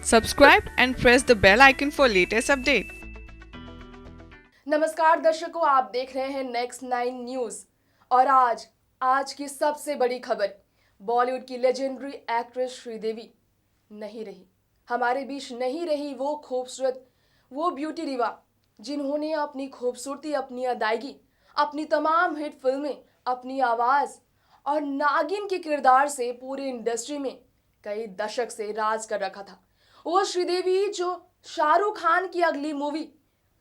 Subscribe and press the bell icon for latest update. नमस्कार दर्शकों, आप देख रहे हैं नेक्स्ट 9 न्यूज और आज की सबसे बड़ी खबर, बॉलीवुड की लेजेंडरी एक्ट्रेस श्रीदेवी नहीं रही, हमारे बीच नहीं रही वो खूबसूरत, वो ब्यूटी दिवा जिन्होंने अपनी खूबसूरती, अपनी अदायगी, अपनी तमाम हिट फिल्में, अपनी आवाज और नागिन के किरदार से पूरी इंडस्ट्री में कई दशक से राज कर रखा था। वो श्रीदेवी जो शाहरुख खान की अगली मूवी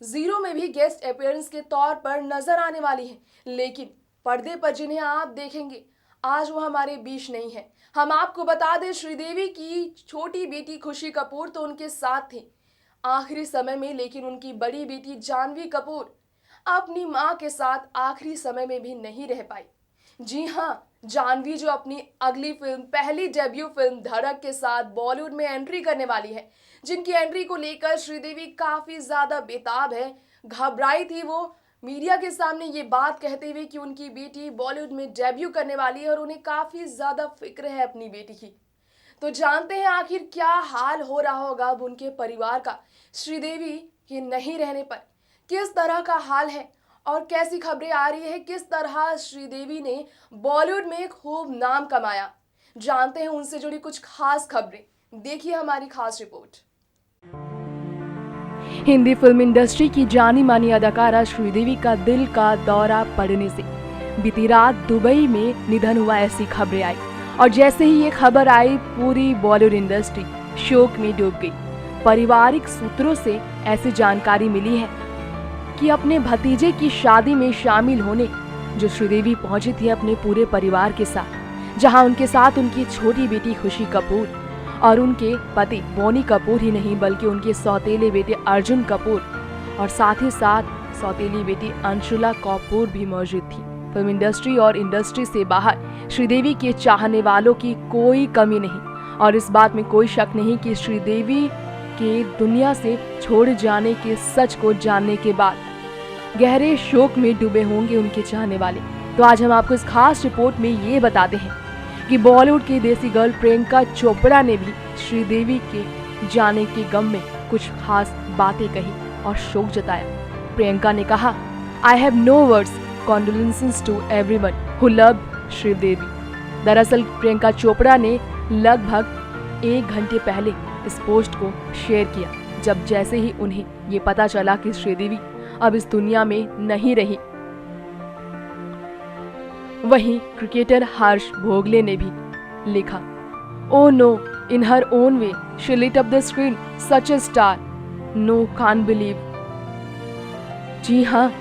जीरो में भी गेस्ट अपीयरेंस के तौर पर नजर आने वाली है, लेकिन पर्दे पर जिन्हें आप देखेंगे आज वो हमारे बीच नहीं है। हम आपको बता दें, श्रीदेवी की छोटी बेटी खुशी कपूर तो उनके साथ थी आखिरी समय में, लेकिन उनकी बड़ी बेटी जानवी कपूर अपनी मां के साथ आखिरी समय में भी नहीं रह पाई। जी हाँ, जानवी जो अपनी अगली फिल्म, पहली डेब्यू फिल्म धड़क के साथ बॉलीवुड में एंट्री करने वाली है, जिनकी एंट्री को लेकर श्रीदेवी काफी ज्यादा बेताब है। घबराई थी वो मीडिया के सामने ये बात कहते हुए कि उनकी बेटी बॉलीवुड में डेब्यू करने वाली है और उन्हें काफी ज्यादा फिक्र है अपनी बेटी की। तो जानते हैं आखिर क्या हाल हो रहा होगा अब उनके परिवार का, श्रीदेवी के नहीं रहने पर किस तरह का हाल है और कैसी खबरें आ रही है, किस तरह श्रीदेवी ने बॉलीवुड में खूब नाम कमाया। जानते हैं उनसे जुड़ी कुछ खास खबरें, देखिए हमारी खास रिपोर्ट। हिंदी फिल्म इंडस्ट्री की जानी मानी अदाकारा श्रीदेवी का दिल का दौरा पड़ने से बीती रात दुबई में निधन हुआ, ऐसी खबरें आई और जैसे ही ये खबर आई पूरी बॉलीवुड इंडस्ट्री शोक में डूब गई। पारिवारिक सूत्रों से ऐसी जानकारी मिली है कि अपने भतीजे की शादी में शामिल होने जो श्रीदेवी पहुंची थी अपने पूरे परिवार के साथ, जहां उनके साथ उनकी छोटी बेटी खुशी कपूर और उनके पति बोनी कपूर ही नहीं बल्कि उनके सौतेले बेटे अर्जुन कपूर और साथ ही साथ सौतेली बेटी अंशुला कपूर भी मौजूद थी। फिल्म इंडस्ट्री और इंडस्ट्री से बाहर श्रीदेवी के चाहने वालों की कोई कमी नहीं और इस बात में कोई शक नहीं कि श्रीदेवी के दुनिया से छोड़ जाने के सच को जानने के बाद गहरे शोक में डूबे होंगे उनके चाहने वाले। तो आज हम आपको इस खास रिपोर्ट में ये बताते हैं कि बॉलीवुड की देसी गर्ल प्रियंका चोपड़ा ने भी श्रीदेवी के जाने के गम में कुछ खास बातें कही और शोक जताया। प्रियंका ने कहा, I have no words, condolences to everyone who loved Sridevi. दरअसल प्रियंका चोपड़ा ने लगभग 1 घंटे पहले इस पोस्ट को शेयर किया, जब जैसे ही उन्हें ये पता चला कि श्रीदेवी अब इस दुनिया में नहीं रही। वहीं क्रिकेटर हर्ष भोगले ने भी लिखा, oh no, in her own way she lit up the screen, such a star, no can't believe. जी हाँ,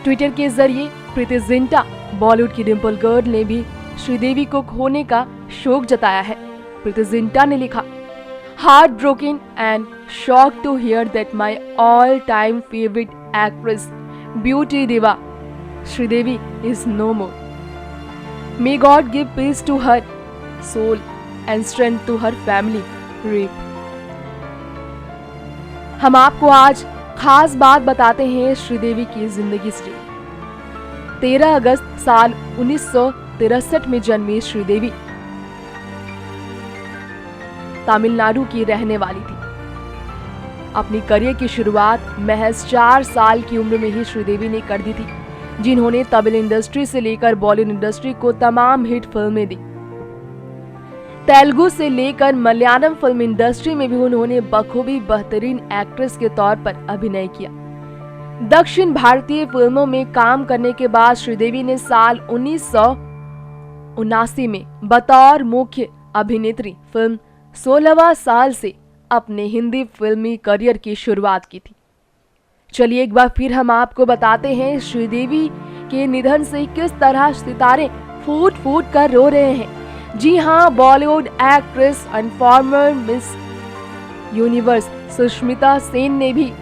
ट्विटर के जरिए प्रीति जिंटा, बॉलीवुड की डिम्पल गर्ल ने भी श्रीदेवी को खोने का शोक जताया है। प्रीति जिंटा ने लिखा, heartbroken and shocked to hear that my all-time favorite actress, beauty diva, Sridevi is no more. May God give peace to her soul and strength to her family. RIP. हम आपको आज खास बात बताते हैं श्रीदेवी की जिंदगी से। 13 अगस्त साल 1963 में जन्मी श्रीदेवी तमिलनाडु की रहने वाली थी। अपनी करियर की शुरुआत महज 4 साल की उम्र में ही श्रीदेवी ने कर दी थी, जिन्होंने तमिल इंडस्ट्री से लेकर बॉलीवुड इंडस्ट्री को तमाम हिट फिल्में दी। तेलुगु से लेकर मलयालम फिल्म इंडस्ट्री में भी उन्होंने बखूबी बेहतरीन एक्ट्रेस के तौर पर अभिनय किया। दक्षिण भारतीय फिल्मों में काम करने के बाद श्रीदेवी ने साल 1979 में बतौर मुख्य अभिनेत्री फिल्म 16वां साल से अपने हिंदी फिल्मी करियर की शुरुआत की थी। चलिए एक बार फिर हम आपको बताते हैं श्रीदेवी के निधन से किस तरह सितारे फूट फूट कर रो रहे हैं। जी हाँ, Bollywood actress and farmer miss universe Sushmita Sen ने भी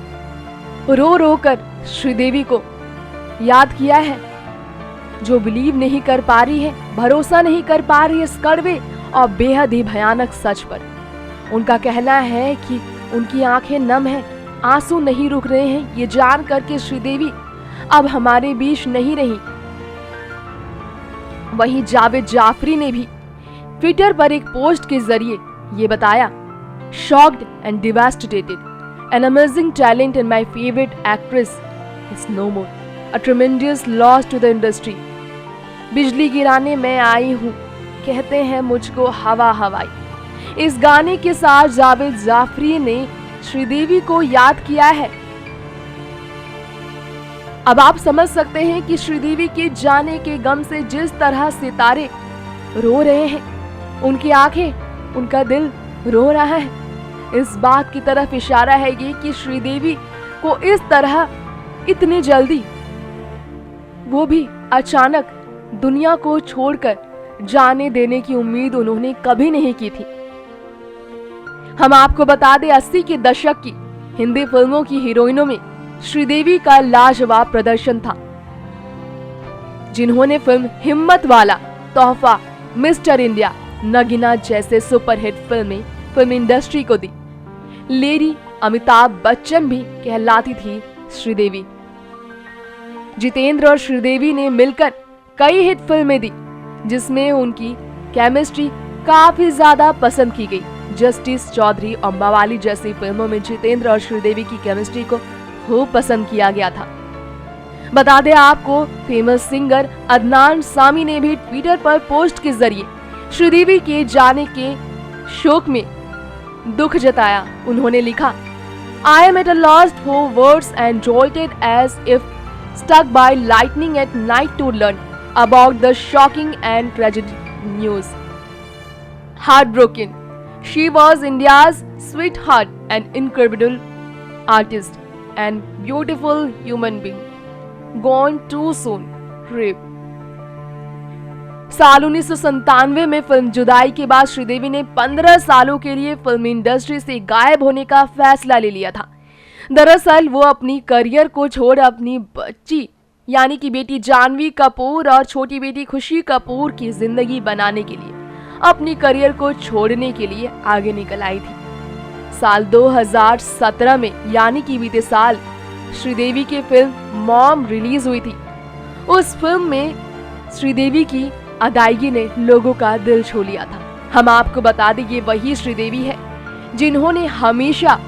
रो रो कर श्रीदेवी को याद किया है, जो बिलीव नहीं कर पा रही है, भरोसा नहीं कर पा रही है इस कड़वे और बेहद ही भयानक सच पर। उनका कहना है कि उनकी आंखें नम हैं, आंसू नहीं रुक रहे हैं ये जानकर कि श्रीदेवी अब हमारे बीच नहीं रही। वहीं जावेद जाफरी ने भी ट्विटर पर एक पोस्ट के जरिए ये बताया shocked and devastated. An amazing talent and my favorite actress is no more. A tremendous loss to the industry. बिजली गिराने मैं आई हूँ, कहते हैं मुझको हवा हवाई। इस गाने के साथ जावेद जाफरी ने श्रीदेवी को याद किया है। अब आप समझ सकते हैं कि श्रीदेवी के जाने के गम से जिस तरह सितारे रो रहे हैं, उनकी आंखें, उनका दिल रो रहा है। इस बात की तरफ इशारा है ये कि श्रीदेवी को इस तरह इतनी जल्दी, वो भी अचानक दुनिया को छोड़कर जाने देने की उम्मीद उन्होंने कभी नहीं की थी। हम आपको बता दें 80 के दशक की हिंदी फिल्मों की हीरोइनों में श्रीदेवी का लाजवाब प्रदर्शन था, जिन्होंने फिल्म हिम्मत वाला, तोहफा, मिस्टर इंडिया, नगीना जैसे सुपरहिट फिल्में फिल्म इंडस्ट्री को दी। लेडी अमिताभ बच्चन भी कहलाती थी श्रीदेवी। जितेंद्र और श्रीदेवी ने मिलकर कई हिट फिल्में दी, जिसमें उनकी केमिस्ट्री काफी ज्यादा पसंद की गई। जस्टिस चौधरी, अम्बावाली जैसी फिल्मों में जितेंद्र और श्रीदेवी की केमिस्ट्री को खूब पसंद किया गया था। बता दें आपको, फेमस सिंगर अदनान सामी ने भी ट्विटर पर पोस्ट के जरिए श्रीदेवी के जाने के शोक में दुख जताया। उन्होंने लिखा, I am at a loss for words and jolted as if struck by lightning at night to learn about the shocking and tragic news. Heartbroken. She was India's sweetheart and incredible artist and beautiful human being. Gone too soon. RIP. साल 1997 में film जुदाई के बाद श्रीदेवी ने 15 सालों के लिए film industry से गायब होने का फैसला ले लिया था। दरअसल वो अपनी करियर को छोड़ अपनी बच्ची यानी कि बेटी जानवी कपूर और छोटी बेटी खुशी कपूर की जिंदगी बनाने के लिए अपनी करियर को छोड़ने के लिए आगे निकल आई थी। साल 2017 में यानी कि बीते साल श्रीदेवी की फिल्म मॉम रिलीज हुई थी। उस फिल्म में श्रीदेवी की अदायगी ने लोगों का दिल छू लिया था। हम आपको बता दें, ये वही श्रीदेवी है जिन्होंने हमेशा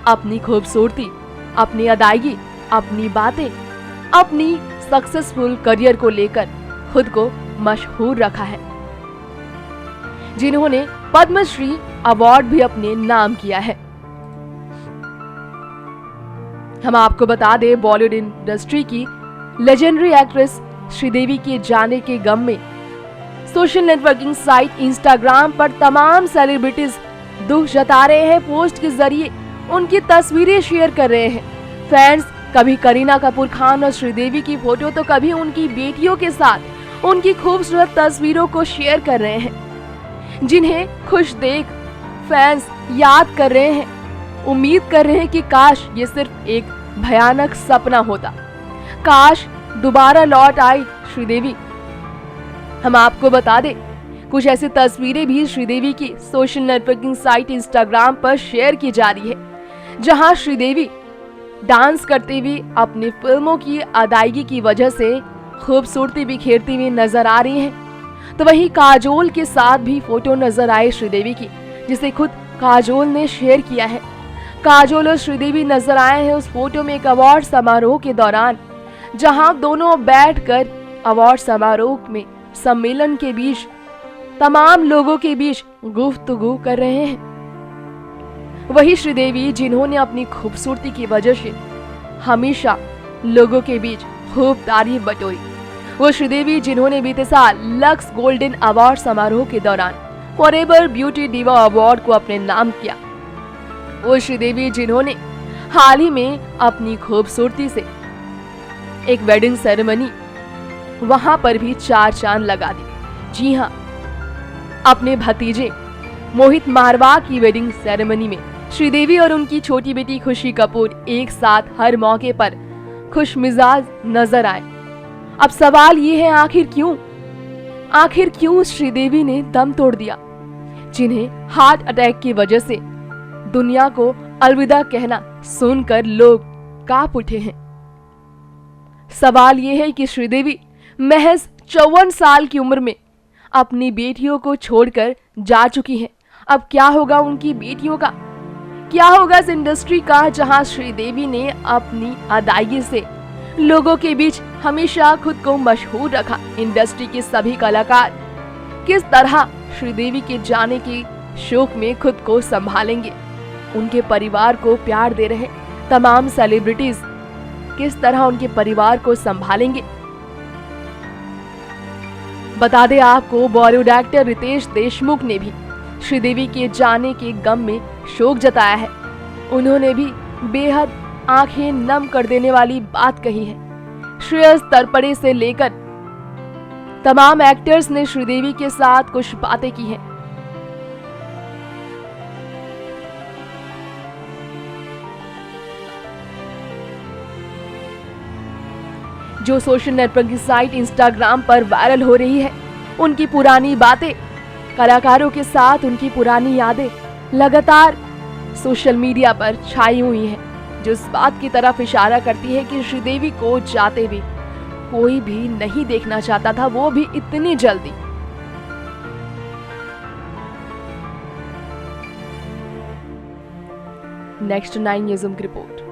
अपनी खूबसूरती, अपनी अदायगी, अपनी बातें, अपनी सक्सेसफुल करियर को लेकर खुद को मशहूर रखा है, जिन्होंने पद्मश्री अवार्ड भी अपने नाम किया है। हम आपको बता दें, बॉलीवुड इंडस्ट्री की लेजेंडरी एक्ट्रेस श्रीदेवी के जाने के गम में सोशल नेटवर्किंग साइट इंस्टाग्राम पर तमाम सेलिब्रिटीज दुख जता रहे हैं। पोस्ट के जरिए उनकी तस्वीरें शेयर कर रहे हैं। फैंस कभी करीना कपूर खान और श्रीदेवी की फोटो तो कभी उनकी बेटियों के साथ उनकी खूबसूरत तस्वीरों को शेयर कर रहे हैं, जिन्हें खुश देख फैंस याद कर रहे हैं। उम्मीद कर रहे हैं कि काश ये सिर्फ एक भयानक सपना होता, काश दोबारा लौट आई श्रीदेवी। हम आपको बता दें, कुछ ऐसी तस्वीरें भी श्रीदेवी की सोशल नेटवर्किंग साइट इंस्टाग्राम पर शेयर की जा रही है, जहां श्रीदेवी डांस करते हुए अपनी फिल्मों की अदायगी की वजह से खूबसूरती बिखेरती हुई नजर आ रही हैं। तो वहीं काजोल के साथ भी फोटो नजर आए श्रीदेवी की, जिसे खुद काजोल ने शेयर किया है। काजोल और श्रीदेवी नजर आए हैं उस फोटो में एक अवार्ड समारोह के दौरान, जहां दोनों बैठकर अवार्ड समारोह में सम्मेलन के बीच तमाम लोगों के बीच गुफ्तगू कर रहे हैं। वही श्रीदेवी जिन्होंने अपनी खूबसूरती की वजह से हमेशा लोगों के बीच खूब तारीफ बटोरी, वो श्रीदेवी जिन्होंने बीते साल लक्स गोल्डन अवार्ड समारोह के दौरान फॉरएवर ब्यूटी डिवा अवार्ड को अपने नाम किया, वो श्रीदेवी जिन्होंने हाल ही में अपनी खूबसूरती से एक वेडिंग सेरेमनी वहां पर भी 4 चांद लगा दी। जी हाँ, अपने भतीजे मोहित मारवा की वेडिंग सेरेमनी में श्रीदेवी और उनकी छोटी बेटी खुशी कपूर एक साथ हर मौके पर खुश मिजाज नजर आए। अब सवाल ये है, आखिर क्यों श्रीदेवी ने दम तोड़ दिया, जिन्हें हार्ट अटैक की वजह से दुनिया को अलविदा कहना सुनकर लोग कांप उठे हैं। सवाल ये है कि श्रीदेवी महज 54 साल की उम्र में अपनी बेटियों को छोड़कर जा चुकी हैं। अब क्या होगा उनकी बेटियों का, क्या होगा इस इंडस्ट्री का जहां श्रीदेवी ने अपनी अदायगी से लोगों के बीच हमेशा खुद को मशहूर रखा। इंडस्ट्री के सभी कलाकार किस तरह श्रीदेवी के जाने के शोक में खुद को संभालेंगे, उनके परिवार को प्यार दे रहे तमाम सेलिब्रिटीज किस तरह उनके परिवार को संभालेंगे। बता दें आपको, बॉलीवुड एक्टर रितेश देशमुख ने भी श्रीदेवी के जाने के गम में शोक जताया है। उन्होंने भी बेहद आंखें नम कर देने वाली बात कही है। श्रेयस तलपड़े से लेकर तमाम एक्टर्स ने श्रीदेवी के साथ कुछ बातें की हैं। जो सोशल नेटवर्किंग साइट इंस्टाग्राम पर वायरल हो रही है, उनकी पुरानी बातें, कलाकारों के साथ उनकी पुरानी यादें लगातार सोशल मीडिया पर छाई हुई हैं, जो इस बात की तरफ इशारा करती है कि श्रीदेवी को जाते भी कोई भी नहीं देखना चाहता था, वो भी इतनी जल्दी। नेक्स्ट 9 न्यूज़ की रिपोर्ट।